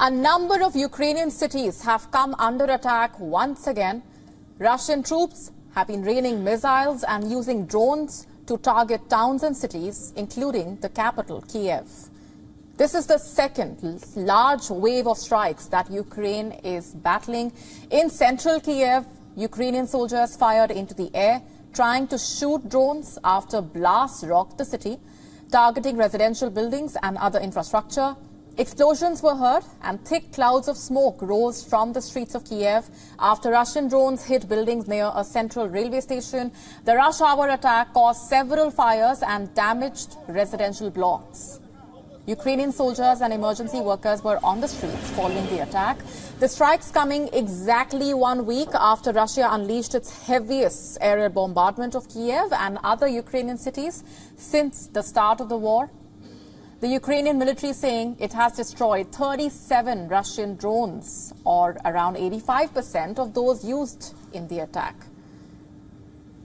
A number of Ukrainian cities have come under attack once again. Russian troops have been raining missiles and using drones to target towns and cities, including the capital, Kyiv. This is the second large wave of strikes that Ukraine is battling. In central Kyiv, Ukrainian soldiers fired into the air, trying to shoot drones after blasts rocked the city, targeting residential buildings and other infrastructure. Explosions were heard and thick clouds of smoke rose from the streets of Kyiv after Russian drones hit buildings near a central railway station. The rush hour attack caused several fires and damaged residential blocks. Ukrainian soldiers and emergency workers were on the streets following the attack. The strikes coming exactly 1 week after Russia unleashed its heaviest aerial bombardment of Kyiv and other Ukrainian cities since the start of the war. The Ukrainian military saying it has destroyed 37 Russian drones, or around 85% of those used in the attack.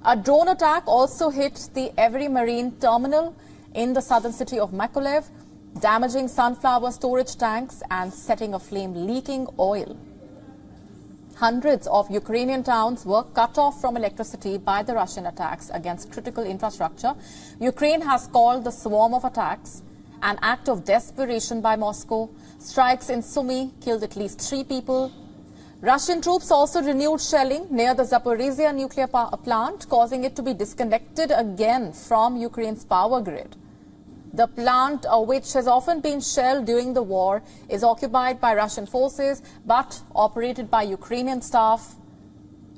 A drone attack also hit the Every Marine terminal in the southern city of Mykolaiv, damaging sunflower storage tanks and setting aflame leaking oil. Hundreds of Ukrainian towns were cut off from electricity by the Russian attacks against critical infrastructure. Ukraine has called the swarm of attacks an act of desperation by Moscow. Strikes in Sumy killed at least 3 people. Russian troops also renewed shelling near the Zaporizhia nuclear plant, causing it to be disconnected again from Ukraine's power grid. The plant, which has often been shelled during the war, is occupied by Russian forces but operated by Ukrainian staff.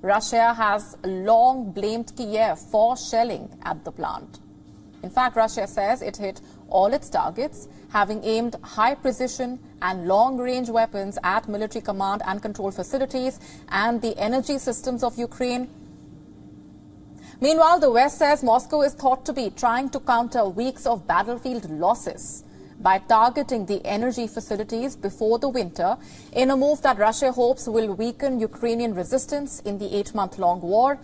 Russia has long blamed Kyiv for shelling at the plant. In fact, Russia says it hit all its targets, having aimed high-precision and long-range weapons at military command and control facilities and the energy systems of Ukraine. Meanwhile, the West says Moscow is thought to be trying to counter weeks of battlefield losses by targeting the energy facilities before the winter in a move that Russia hopes will weaken Ukrainian resistance in the 8-month-long war.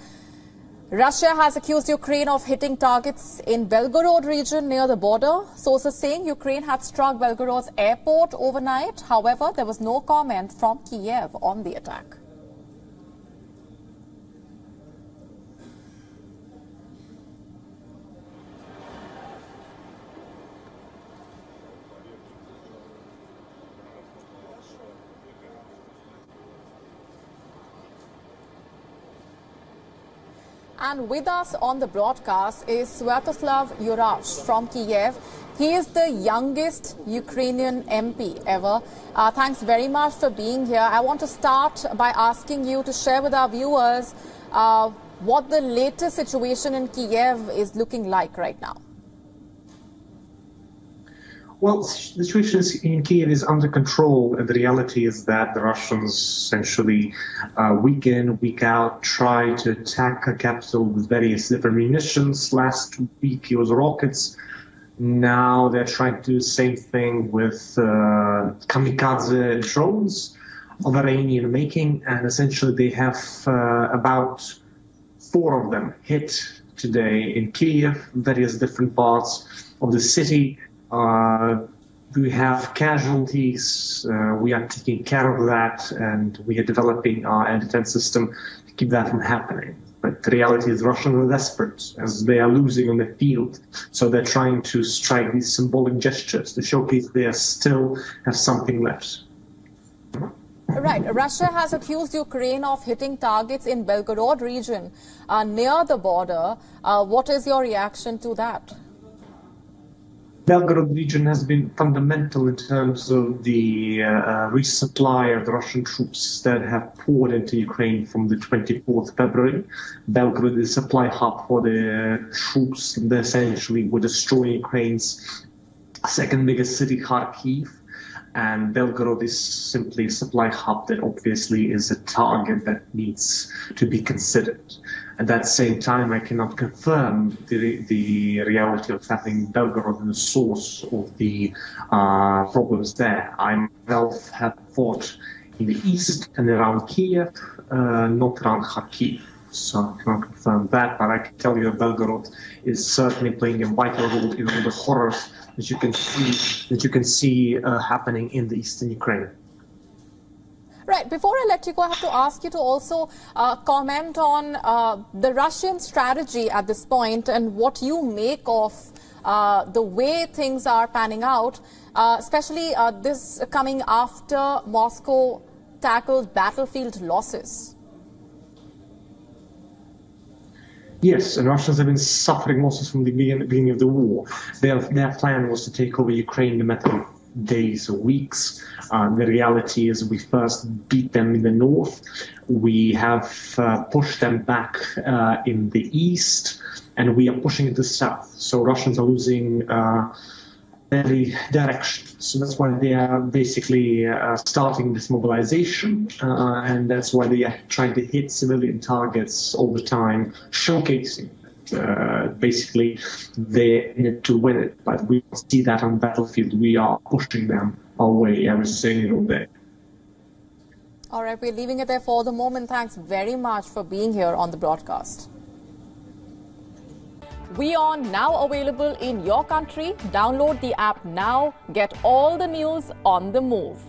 Russia has accused Ukraine of hitting targets in Belgorod region near the border. Sources saying Ukraine had struck Belgorod's airport overnight. However, there was no comment from Kyiv on the attack. And with us on the broadcast is Sviatoslav Yurash from Kyiv. He is the youngest Ukrainian MP ever. Thanks very much for being here. I want to start by asking you to share with our viewers what the latest situation in Kyiv is looking like right now. Well, the situation in Kyiv is under control, and the reality is that the Russians essentially week in, week out try to attack a capital with various different munitions. Last week it was rockets. Now they're trying to do the same thing with Kamikaze drones of Iranian making, and essentially they have about 4 of them hit today in Kyiv, various different parts of the city. We have casualties, we are taking care of that, and we are developing our anti-tank system to keep that from happening. But the reality is Russians are desperate as they are losing on the field, so they're trying to strike these symbolic gestures to showcase they still have something left. Right. Russia has accused Ukraine of hitting targets in Belgorod region near the border. What is your reaction to that? Belgorod region has been fundamental in terms of the resupply of the Russian troops that have poured into Ukraine from the 24th February. Belgorod is a supply hub for the troops that essentially were destroying Ukraine's second biggest city, Kyiv. And Belgorod is simply a supply hub that obviously is a target that needs to be considered. At that same time, I cannot confirm the reality of having Belgorod as the source of the problems there. I myself have fought in the east and around Kyiv, not around Kharkiv. So I cannot confirm that, but I can tell you that Belgorod is certainly playing a vital role in all the horrors that you can see happening in the eastern Ukraine. Right. Before I let you go, I have to ask you to also comment on the Russian strategy at this point and what you make of the way things are panning out, especially this coming after Moscow tackled battlefield losses. Yes, and Russians have been suffering losses from the beginning of the war. Their plan was to take over Ukraine in a matter of days or weeks. The reality is we first beat them in the north. We have pushed them back in the east, and we are pushing in the south. So Russians are losing every direction. So that's why they are basically starting this mobilization, and that's why they are trying to hit civilian targets all the time, showcasing basically they need to win it. But we see that on the battlefield. We are pushing them our way every single day. All right, we're leaving it there for the moment. Thanks very much for being here on the broadcast. WION now available in your country. Download the app now. Get all the news on the move.